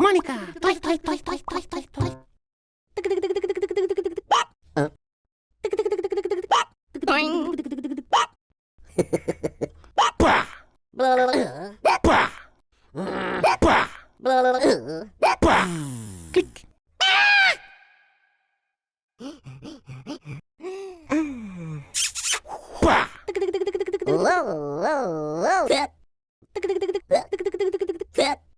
Monica. Toy, toy, toy, toy, toy, toy, toy. Pah! Pah! Pah! Click. Pah! Whoa, whoa, whoa.